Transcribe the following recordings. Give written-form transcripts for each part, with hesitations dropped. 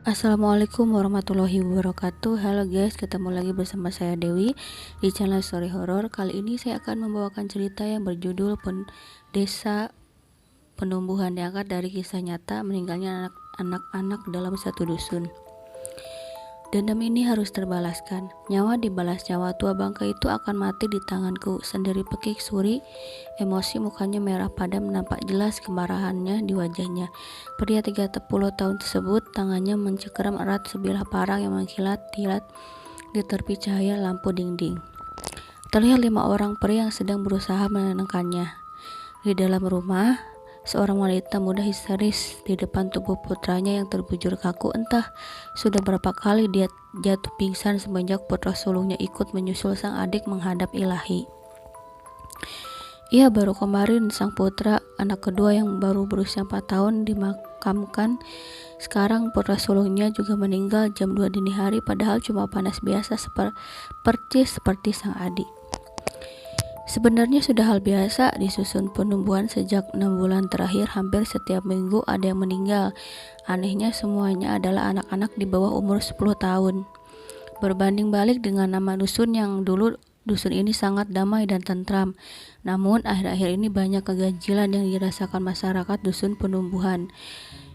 Assalamualaikum warahmatullahi wabarakatuh. Halo guys, ketemu lagi bersama saya Dewi di channel Story Horror. Kali ini saya akan membawakan cerita yang berjudul Desa Penumbuhan, diangkat dari kisah nyata meninggalnya anak-anak dalam satu dusun. Dendam ini harus terbalaskan. Nyawa dibalas nyawa, tua bangka itu akan mati di tanganku. Sendiri pekik Suri, emosi mukanya merah padam, nampak jelas kemarahannya di wajahnya. Pria 30 tahun tersebut, tangannya mencengkeram erat sebilah parang yang mengkilat-kilat di tepi cahaya lampu dinding. Terlihat 5 orang pria yang sedang berusaha menenangkannya. Di dalam rumah, seorang wanita muda histeris di depan tubuh putranya yang terbujur kaku. Entah sudah berapa kali dia jatuh pingsan semenjak putra sulungnya ikut menyusul sang adik menghadap Ilahi. Ia baru kemarin sang putra, anak kedua yang baru berusia 4 tahun, dimakamkan. Sekarang putra sulungnya juga meninggal jam 2 dini hari, padahal cuma panas biasa seperti sang adik. Sebenarnya sudah hal biasa di susun penumbuhan. Sejak 6 bulan terakhir, hampir setiap minggu ada yang meninggal. Anehnya semuanya adalah anak-anak di bawah umur 10 tahun. Berbanding balik dengan nama dusun yang dulu, dusun ini sangat damai dan tentram. Namun akhir-akhir ini banyak keganjilan yang dirasakan masyarakat dusun penumbuhan.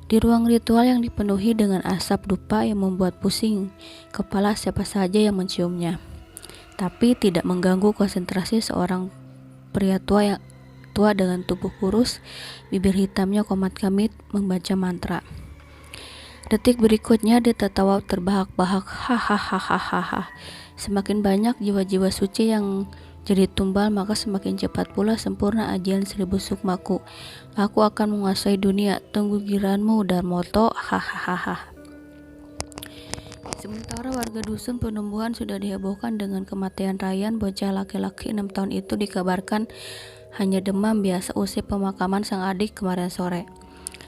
Di ruang ritual yang dipenuhi dengan asap dupa yang membuat pusing kepala siapa saja yang menciumnya, tapi tidak mengganggu konsentrasi seorang pria tua dengan tubuh kurus, bibir hitamnya komat-kamit membaca mantra. Detik berikutnya dia tertawa terbahak-bahak, hahaha. Semakin banyak jiwa-jiwa suci yang jadi tumbal, maka semakin cepat pula sempurna ajian 1000 sukmaku. Aku akan menguasai dunia, tunggu giliranmu Darmoto, hahaha. Sementara warga dusun penumbuhan sudah dihebohkan dengan kematian Ryan, bocah laki-laki 6 tahun itu dikabarkan hanya demam biasa usai pemakaman sang adik kemarin sore.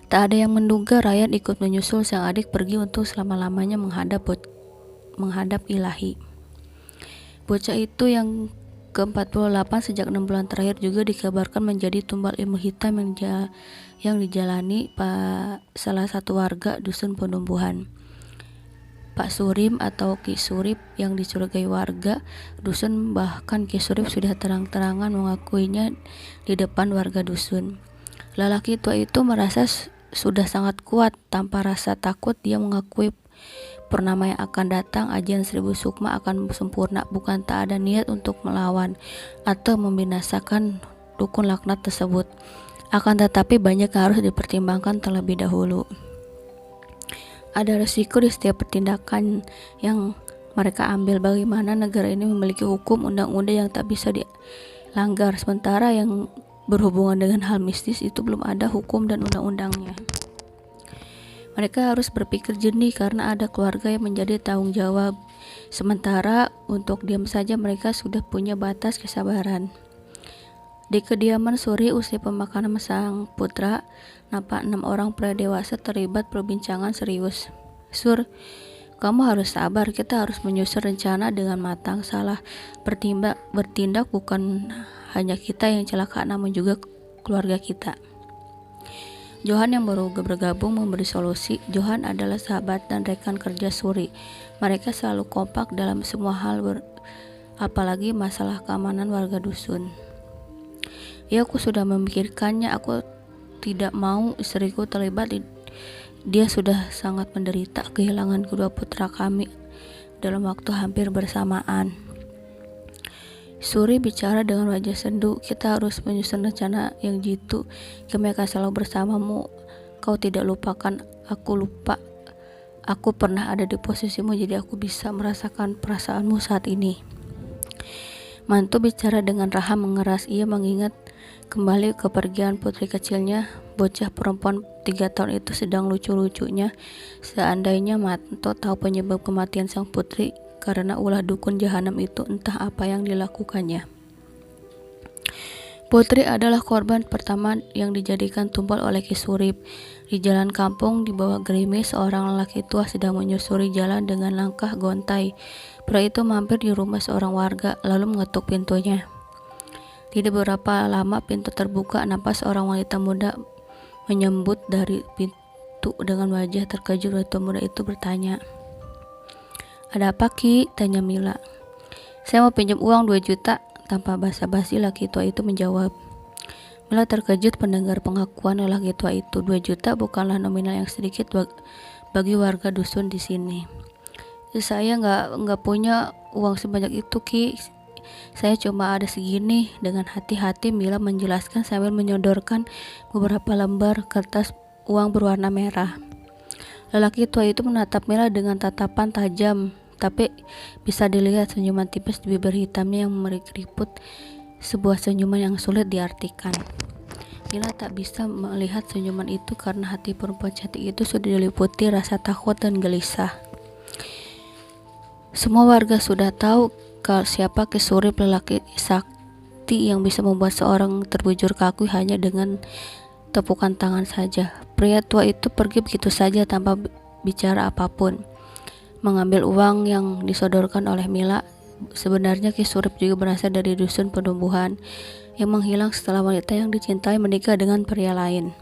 Tak ada yang menduga Ryan ikut menyusul sang adik pergi untuk selama-lamanya menghadap Ilahi. Bocah itu yang ke-48 sejak 6 bulan terakhir juga dikabarkan menjadi tumbal ilmu hitam yang dijalani salah satu warga dusun penumbuhan, Pak Surip atau Ki Surip, yang dicurigai warga dusun. Bahkan Ki Surip sudah terang-terangan mengakuinya di depan warga dusun. Lelaki tua itu merasa sudah sangat kuat. Tanpa rasa takut dia mengakui purnama yang akan datang, ajian 1000 sukma akan sempurna. Bukan tak ada niat untuk melawan atau membinasakan dukun laknat tersebut, akan tetapi banyak yang harus dipertimbangkan terlebih dahulu. Ada resiko di setiap pertindakan yang mereka ambil. Bagaimana negara ini memiliki hukum undang-undang yang tak bisa dilanggar, sementara yang berhubungan dengan hal mistis itu belum ada hukum dan undang-undangnya. Mereka harus berpikir jernih karena ada keluarga yang menjadi tanggung jawab. Sementara untuk diam saja mereka sudah punya batas kesabaran. Di kediaman Suri usai pemakaman sang putra, nampak 6 orang pria dewasa terlibat perbincangan serius. Sur, kamu harus sabar, kita harus menyusun rencana dengan matang. Salah bertindak bukan hanya kita yang celaka, namun juga keluarga kita. Johan yang baru bergabung memberi solusi. Johan adalah sahabat dan rekan kerja Suri. Mereka selalu kompak dalam semua hal, apalagi masalah keamanan warga dusun. Ya, aku sudah memikirkannya. Aku tidak mau istriku terlibat. Dia sudah sangat menderita kehilangan kedua putra kami dalam waktu hampir bersamaan. Suri bicara dengan wajah sendu. Kita harus menyusun rencana yang jitu. Kami akan selalu bersamamu. Kau tidak lupakan aku. Lupa aku pernah ada di posisimu, jadi aku bisa merasakan perasaanmu saat ini. Mantu bicara dengan raham mengeras. Ia mengingat kembali kepergian putri kecilnya. Bocah perempuan 3 tahun itu sedang lucu-lucunya. Seandainya Mantu tahu penyebab kematian sang putri karena ulah dukun jahanam itu, entah apa yang dilakukannya. Putri adalah korban pertama yang dijadikan tumbal oleh Ki Surip. Di jalan kampung di bawah gerimis, seorang lelaki tua sedang menyusuri jalan dengan langkah gontai. Pria itu mampir di rumah seorang warga lalu mengetuk pintunya. Tidak berapa lama pintu terbuka, nampak seorang wanita muda menyambut dari itu dengan wajah terkejut. Wanita muda itu bertanya, "Ada apa, Ki?" tanya Mila. "Saya mau pinjam uang 2 juta. Tanpa basa-basi laki tua itu menjawab. Mila terkejut mendengar pengakuan lelaki tua itu. 2 juta bukanlah nominal yang sedikit bagi warga dusun di sini. "Saya nggak punya uang sebanyak itu, Ki. Saya cuma ada segini." Dengan hati-hati Mila menjelaskan sambil menyodorkan beberapa lembar kertas uang berwarna merah. Lelaki tua itu menatap Mila dengan tatapan tajam, tapi bisa dilihat senyuman tipis di bibir hitamnya yang mekeriput, sebuah senyuman yang sulit diartikan. Mila tak bisa melihat senyuman itu karena hati perempuan cantik itu sudah diliputi rasa takut dan gelisah. Semua warga sudah tahu siapa Ki Surip, lelaki sakti yang bisa membuat seorang terbujur kaku hanya dengan tepukan tangan saja. Pria tua itu pergi begitu saja tanpa bicara apapun, mengambil uang yang disodorkan oleh Mila. Sebenarnya Ki Surip juga berasal dari dusun Penumbuhan yang menghilang setelah wanita yang dicintai menikah dengan pria lain.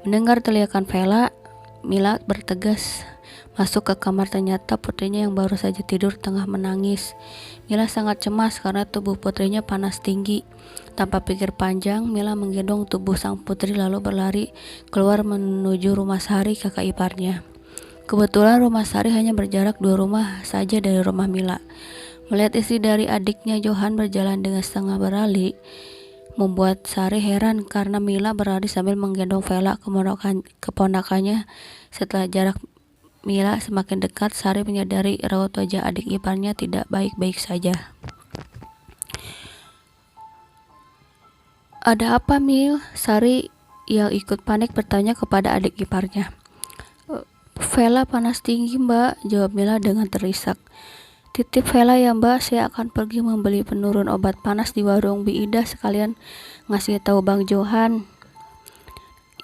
Mendengar teriakan Vela, Mila bergegas masuk ke kamar. Ternyata putrinya yang baru saja tidur tengah menangis. Mila sangat cemas karena tubuh putrinya panas tinggi. Tanpa pikir panjang, Mila menggendong tubuh sang putri lalu berlari keluar menuju rumah Sari, kakak iparnya. Kebetulan rumah Sari hanya berjarak 2 rumah saja dari rumah Mila. Melihat istri dari adiknya Johan berjalan dengan setengah beralih, membuat Sari heran karena Mila berlari sambil menggendong Vela, keponakannya. Setelah jarak Mila semakin dekat, Sari menyadari raut wajah adik iparnya tidak baik-baik saja. "Ada apa, Mil?" Sari yang ikut panik bertanya kepada adik iparnya. "Vela panas tinggi, Mbak," jawab Mila dengan terisak. "Titip Vela ya, Mbak, saya akan pergi membeli penurun obat panas di warung Bi Ida, sekalian ngasih tahu Bang Johan."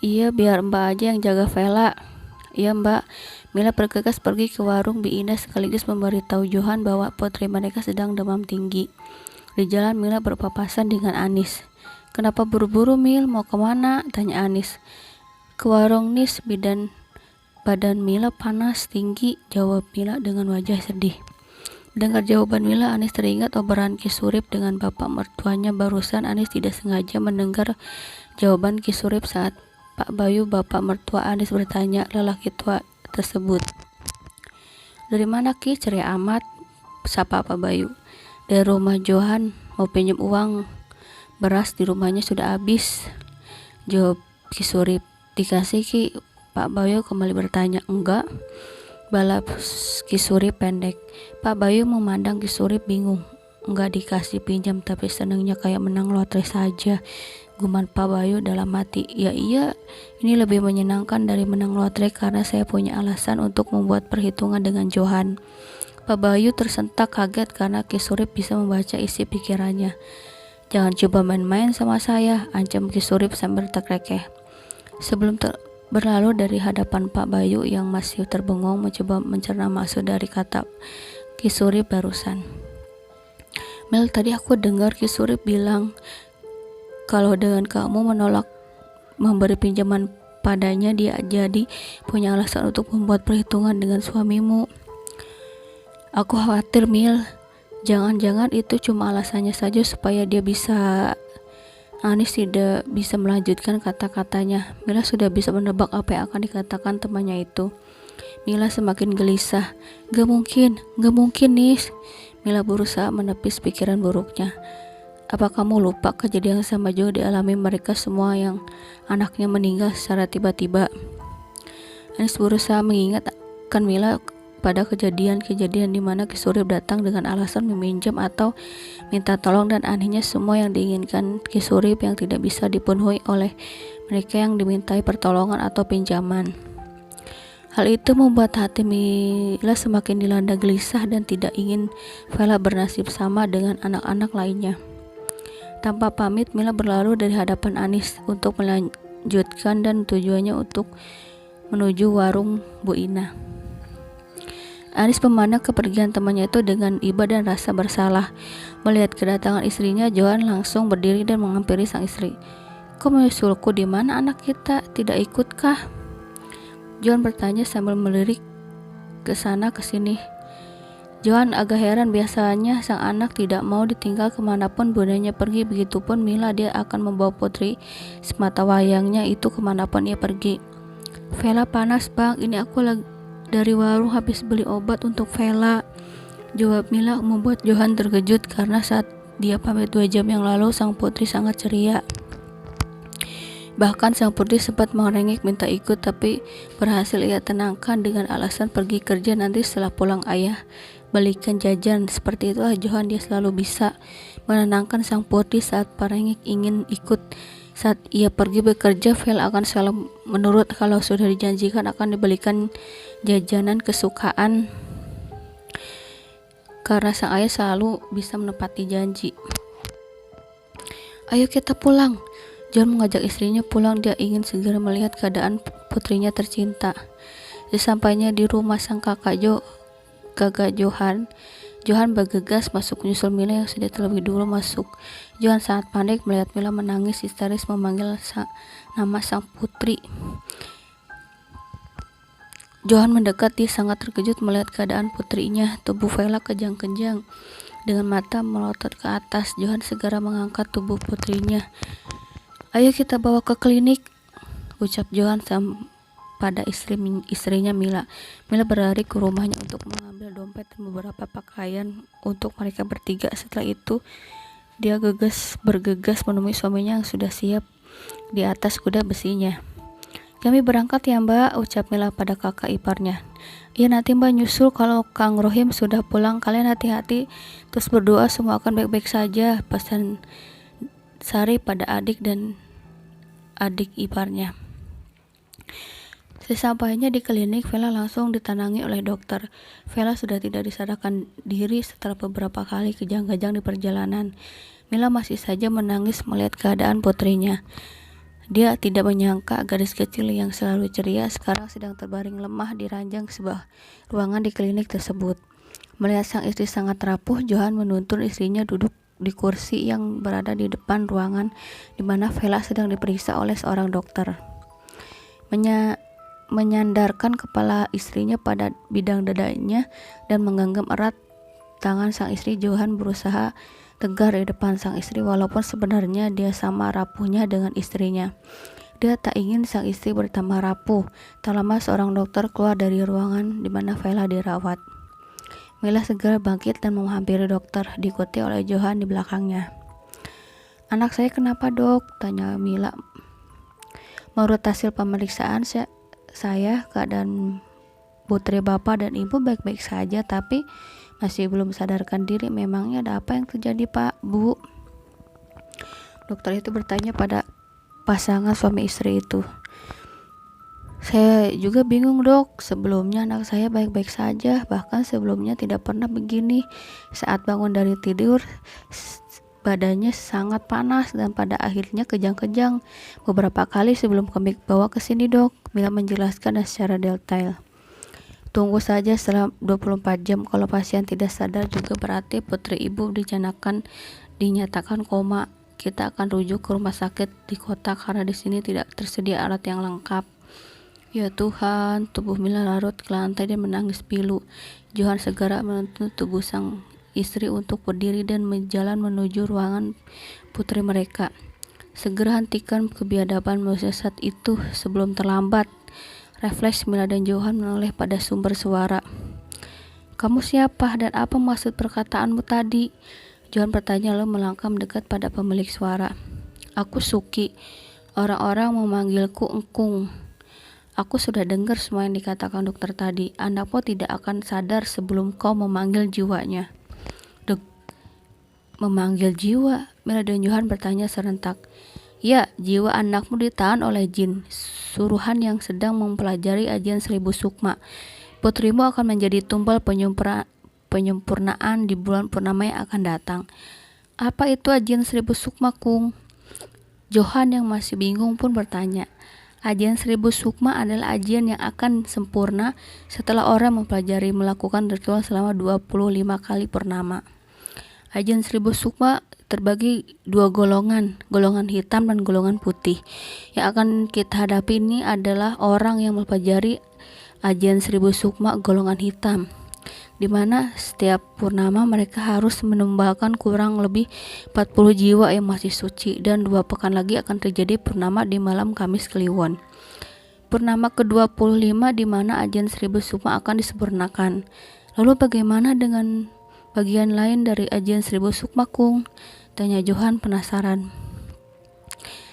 "Iya, biar Mbak aja yang jaga Vela." "Iya, Mbak." Mila bergegas pergi ke warung Bi Ida sekaligus memberitahu Johan bahwa putri mereka sedang demam tinggi. Di jalan Mila berpapasan dengan Anis. "Kenapa buru-buru, Mil? Mau kemana?" tanya Anis. "Ke warung Nis, badan Mila panas tinggi," jawab Mila dengan wajah sedih. Dengar jawaban Mila, Anis teringat obrolan Ki Surip dengan bapak mertuanya barusan. Anis tidak sengaja mendengar jawaban Ki Surip saat Pak Bayu, bapak mertua Anis, bertanya lelaki tua tersebut. "Dari mana, Ki?" "Ceria amat," sapa Pak Bayu. "Dari rumah Johan, mau pinjam uang beras di rumahnya sudah habis," jawab Ki Surip. "Dikasih, Ki?" Pak Bayu kembali bertanya. "Enggak," balap Ki Surip pendek. Pak Bayu memandang Ki Surip bingung. "Enggak dikasih pinjam tapi senangnya kayak menang lotre saja," guman Pak Bayu dalam hati. "Ya iya, ini lebih menyenangkan dari menang lotre karena saya punya alasan untuk membuat perhitungan dengan Johan." Pak Bayu tersentak kaget karena Ki Surip bisa membaca isi pikirannya. "Jangan coba main-main sama saya," ancam Ki Surip sambil terkekeh. Sebelum berlalu dari hadapan Pak Bayu yang masih terbengong mencoba mencerna maksud dari kata Ki Surip barusan. "Mel, tadi aku dengar Ki Surip bilang kalau dengan kamu menolak memberi pinjaman padanya, dia jadi punya alasan untuk membuat perhitungan dengan suamimu." "Aku khawatir, Mil. Jangan-jangan itu cuma alasannya saja supaya dia bisa..." Anis tidak bisa melanjutkan kata-katanya. Mila sudah bisa menebak apa yang akan dikatakan temannya itu. Mila semakin gelisah. Gak mungkin Nis." Mila berusaha menepis pikiran buruknya. "Apa kamu lupa kejadian sama juga dialami mereka semua yang anaknya meninggal secara tiba-tiba?" Anis berusaha mengingatkan Mila pada kejadian-kejadian di mana Ki Surip datang dengan alasan meminjam atau minta tolong, dan anehnya semua yang diinginkan Ki Surip yang tidak bisa dipenuhi oleh mereka yang dimintai pertolongan atau pinjaman. Hal itu membuat hati Mila semakin dilanda gelisah dan tidak ingin Vela bernasib sama dengan anak-anak lainnya. Tanpa pamit, Mila berlalu dari hadapan Anis untuk melanjutkan dan tujuannya untuk menuju warung Bu Ina. Anis memandang kepergian temannya itu dengan iba dan rasa bersalah. Melihat kedatangan istrinya, Johan langsung berdiri dan menghampiri sang istri. "Kau menyusulku di mana, anak kita? Tidak ikutkah?" Johan bertanya sambil melirik ke sana ke sini. Johan agak heran, biasanya sang anak tidak mau ditinggal kemanapun bundanya pergi. Begitupun Mila, dia akan membawa putri semata wayangnya itu kemanapun ia pergi. Vela panas bang, ini aku lagi dari warung habis beli obat untuk Vela, jawab Mila, membuat Johan terkejut karena saat dia pamit 2 jam yang lalu sang putri sangat ceria. Bahkan sang putri sempat merengek minta ikut, tapi berhasil ia tenangkan dengan alasan pergi kerja nanti setelah pulang ayah belikan jajan. Seperti itulah Johan, dia selalu bisa menenangkan sang putri saat merengek ingin ikut. Saat ia pergi bekerja, Vela akan selalu menurut kalau sudah dijanjikan akan dibelikan jajanan kesukaan karena sang ayah selalu bisa menepati janji. Ayo kita pulang. John mengajak istrinya pulang, dia ingin segera melihat keadaan putrinya tercinta. Sesampainya di rumah sang kakak Johan bergegas masuk menyusul Mila yang sudah terlebih dulu masuk. Johan sangat panik melihat Mila menangis histeris memanggil nama sang putri. Johan mendekat, dia sangat terkejut melihat keadaan putrinya. Tubuh Vela kejang-kejang dengan mata melotot ke atas. Johan segera mengangkat tubuh putrinya. Ayo kita bawa ke klinik, ucap Johan pada istrinya Mila. Mila berlari ke rumahnya untuk mengambil dompet dan beberapa pakaian untuk mereka bertiga. Setelah itu dia bergegas menemui suaminya yang sudah siap di atas kuda besinya. Kami berangkat ya mbak, ucap Mila pada kakak iparnya. Iya nanti mbak nyusul kalau Kang Rohim sudah pulang. Kalian hati-hati terus berdoa semua akan baik-baik saja, pesan Sari pada adik dan adik iparnya. Sesampainya di klinik, Vela langsung ditanangi oleh dokter. Vela sudah tidak disadarkan diri setelah beberapa kali kejang-kejang di perjalanan. Mila masih saja menangis melihat keadaan putrinya. Dia tidak menyangka gadis kecil yang selalu ceria sekarang sedang terbaring lemah di ranjang sebuah ruangan di klinik tersebut. Melihat sang istri sangat rapuh, Johan menuntun istrinya duduk di kursi yang berada di depan ruangan di mana Vela sedang diperiksa oleh seorang dokter. Menyandarkan kepala istrinya pada bidang dadanya dan menggenggam erat tangan sang istri, Johan berusaha tegar di depan sang istri walaupun sebenarnya dia sama rapuhnya dengan istrinya. Dia tak ingin sang istri bertambah rapuh. Tak lama seorang dokter keluar dari ruangan di mana Vela dirawat. Mila segera bangkit dan menghampiri dokter, diikuti oleh Johan di belakangnya. Anak saya kenapa dok? Tanya Mila. Menurut hasil pemeriksaan saya keadaan putri bapak dan ibu baik-baik saja, tapi masih belum sadarkan diri. Memangnya ada apa yang terjadi pak, bu? Dokter itu bertanya pada pasangan suami istri itu. Saya juga bingung dok, sebelumnya anak saya baik-baik saja, bahkan sebelumnya tidak pernah begini. Saat bangun dari tidur, badannya sangat panas dan pada akhirnya kejang-kejang beberapa kali sebelum kami bawa ke sini dok, Mila menjelaskan secara detail. Tunggu saja setelah 24 jam, kalau pasien tidak sadar juga berarti putri ibu dinyatakan koma. Kita akan rujuk ke rumah sakit di kota karena di sini tidak tersedia alat yang lengkap. Ya Tuhan, tubuh Mila larut ke lantai dan menangis pilu. Johan segera menuntun tubuh sang istri untuk berdiri dan berjalan menuju ruangan putri mereka. Segera hentikan kebiadaban manusia saat itu sebelum terlambat. Refleks Mila dan Johan menoleh pada sumber suara. Kamu siapa dan apa maksud perkataanmu tadi? Johan bertanya lalu melangkah mendekat pada pemilik suara. Aku Suki. Orang-orang memanggilku Engkung. Aku sudah dengar semua yang dikatakan dokter tadi. Anakmu tidak akan sadar sebelum kau memanggil jiwanya. Memanggil jiwa? Mila dan Johan bertanya serentak. Ya, jiwa anakmu ditahan oleh jin suruhan yang sedang mempelajari ajian 1000 sukma. Putrimu akan menjadi tumbal penyempurnaan di bulan purnama yang akan datang. Apa itu ajian 1000 sukma, Kung? Johan yang masih bingung pun bertanya. Ajian 1000 sukma adalah ajian yang akan sempurna setelah orang mempelajari melakukan ritual selama 25 kali purnama. Ajian 1000 sukma terbagi 2 golongan hitam dan golongan putih. Yang akan kita hadapi ini adalah orang yang mempelajari Ajian Seribu Sukma golongan hitam, di mana setiap purnama mereka harus menumbalkan kurang lebih 40 jiwa yang masih suci, dan 2 pekan lagi akan terjadi purnama di malam Kamis Kliwon. Purnama ke-25 di mana ajian Seribu Sukma akan disempurnakan. Lalu bagaimana dengan bagian lain dari ajian Seribu Sukma, Kung? Tanya Johan penasaran.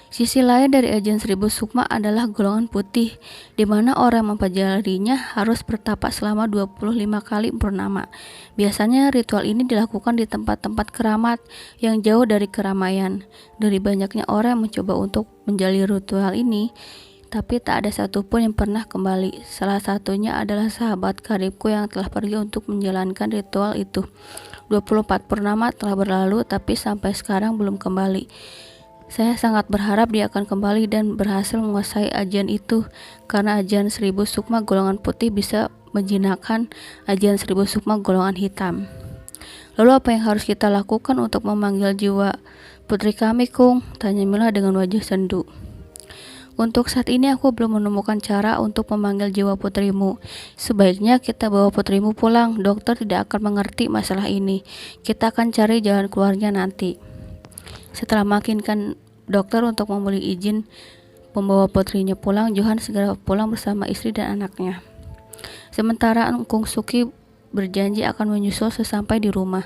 Sisi lain dari ajian Seribu Sukma adalah golongan putih, di mana orang mempelajarinya harus bertapa selama 25 kali purnama. Biasanya ritual ini dilakukan di tempat-tempat keramat yang jauh dari keramaian. Dari banyaknya orang yang mencoba untuk menjalani ritual ini, tapi tak ada satupun yang pernah kembali. Salah satunya adalah sahabat karibku yang telah pergi untuk menjalankan ritual itu. 24 purnama telah berlalu, tapi sampai sekarang belum kembali. Saya sangat berharap dia akan kembali dan berhasil menguasai ajian itu, karena ajian Seribu Sukma golongan putih bisa menjinakkan ajian Seribu Sukma golongan hitam. Lalu apa yang harus kita lakukan untuk memanggil jiwa putri kami, Kung? Tanya Mila dengan wajah sendu. Untuk saat ini aku belum menemukan cara untuk memanggil jiwa putrimu. Sebaiknya kita bawa putrimu pulang. Dokter tidak akan mengerti masalah ini. Kita akan cari jalan keluarnya nanti. Setelah meyakinkan dokter untuk memberi izin membawa putrinya pulang, Johan segera pulang bersama istri dan anaknya. Sementara Kung Suki berjanji akan menyusul sesampai di rumah.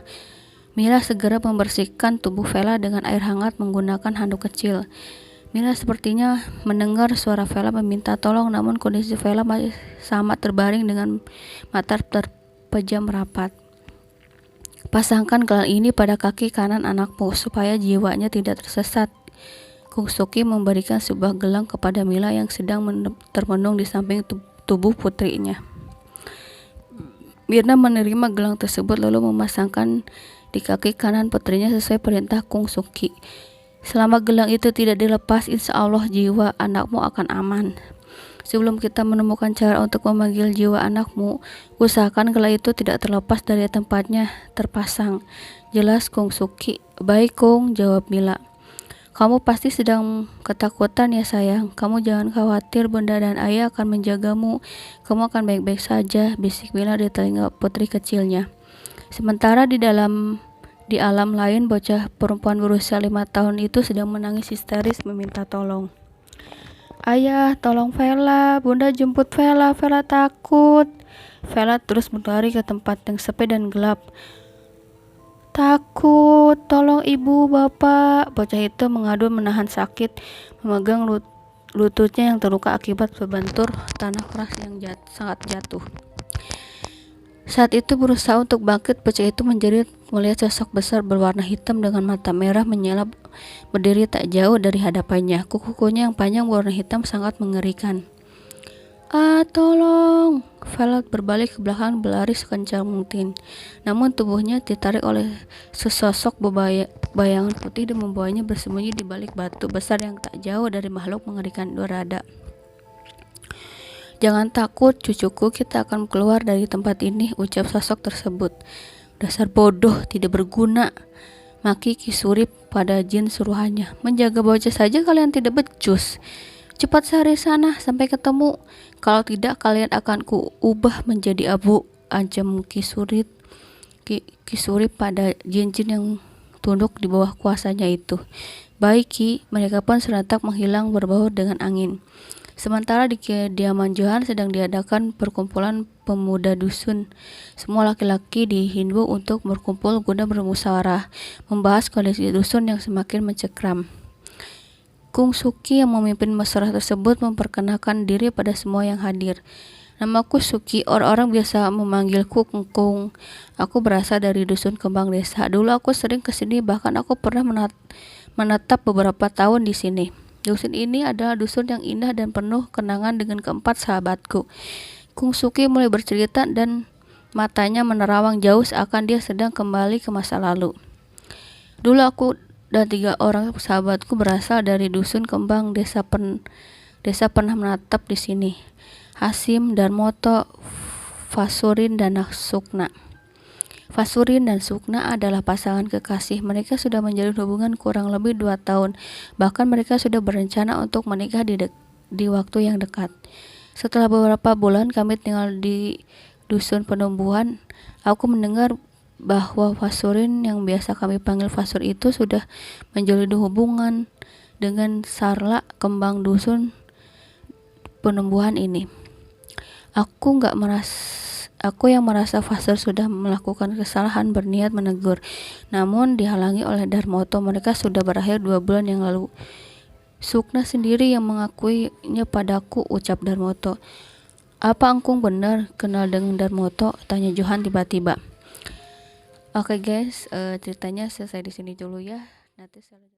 Mila segera membersihkan tubuh Vela dengan air hangat menggunakan handuk kecil. Mila sepertinya mendengar suara Vela meminta tolong, namun kondisi Vela masih sama terbaring dengan mata terpejam rapat. Pasangkan gelang ini pada kaki kanan anakmu supaya jiwanya tidak tersesat. Kung Suki memberikan sebuah gelang kepada Mila yang sedang termenung di samping tubuh putrinya. Mirna menerima gelang tersebut lalu memasangkan di kaki kanan putrinya sesuai perintah Kung Suki. Selama gelang itu tidak dilepas, insya Allah jiwa anakmu akan aman. Sebelum kita menemukan cara untuk memanggil jiwa anakmu, usahakan gelang itu tidak terlepas dari tempatnya terpasang. Jelas, Kung Suki. Baik, Kung, jawab Mila. Kamu pasti sedang ketakutan ya sayang. Kamu jangan khawatir, Bunda dan Ayah akan menjagamu. Kamu akan baik-baik saja, bisik Mila di telinga putri kecilnya. Sementara di alam lain, bocah perempuan berusia 5 tahun itu sedang menangis histeris meminta tolong. Ayah, tolong Vela, Bunda jemput Vela, Vela takut. Vela terus berlari ke tempat yang sepi dan gelap. Takut, tolong ibu, bapak. Bocah itu mengadu menahan sakit, memegang lututnya yang terluka akibat berbentur tanah keras yang sangat jatuh. Saat itu berusaha untuk bangkit, bocah itu menjerit melihat sosok besar berwarna hitam dengan mata merah menyala berdiri tak jauh dari hadapannya. Kuku-kukunya yang panjang berwarna hitam sangat mengerikan. Tolong! Vela berbalik ke belakang berlari sekencang mungkin. Namun tubuhnya ditarik oleh sesosok bayangan putih dan membawanya bersembunyi di balik batu besar yang tak jauh dari makhluk mengerikan dorada. Jangan takut, cucuku, kita akan keluar dari tempat ini, ucap sosok tersebut. Dasar bodoh, tidak berguna, maki Kisurip pada jin suruhannya. Menjaga bocah saja kalian tidak becus. Cepat cari sana sampai ketemu. Kalau tidak kalian akan kuubah menjadi abu, ancam Kisurip pada jin-jin yang tunduk di bawah kuasanya itu. Baik Ki, mereka pun serentak menghilang berbaur dengan angin. Sementara di kediaman Johan sedang diadakan perkumpulan pemuda dusun. Semua laki-laki dihimbau untuk berkumpul guna bermusyawarah, membahas kondisi dusun yang semakin mencekram. Kung Suki yang memimpin musyawarah tersebut memperkenalkan diri pada semua yang hadir. Namaku Suki, orang-orang biasa memanggilku Kung. Aku berasal dari dusun Kembang Desa. Dulu aku sering kesini, bahkan aku pernah menetap beberapa tahun di sini. Dusun ini adalah dusun yang indah dan penuh kenangan dengan keempat sahabatku. Kung Suki mulai bercerita dan matanya menerawang jauh seakan dia sedang kembali ke masa lalu. Dulu aku dan 3 orang sahabatku berasal dari dusun Kembang Desa pernah menetap di sini. Hasim, Darmoto, Fasurin dan Sukna. Fasurin dan Sukna adalah pasangan kekasih. Mereka sudah menjalin hubungan kurang lebih 2 tahun. Bahkan mereka sudah berencana untuk menikah di waktu yang dekat. Setelah beberapa bulan kami tinggal di dusun penumbuhan, aku mendengar bahwa Fasurin yang biasa kami panggil Fasur itu sudah menjalin hubungan dengan Sarla, kembang dusun penumbuhan ini. Aku yang merasa Fasur sudah melakukan kesalahan berniat menegur, namun dihalangi oleh Darmoto. Mereka sudah berakhir 2 bulan yang lalu. Sukna sendiri yang mengakuinya padaku, ucap Darmoto. Apa Angkung benar kenal dengan Darmoto? Tanya Johan tiba-tiba. Oke guys, ceritanya selesai di sini dulu ya. Nanti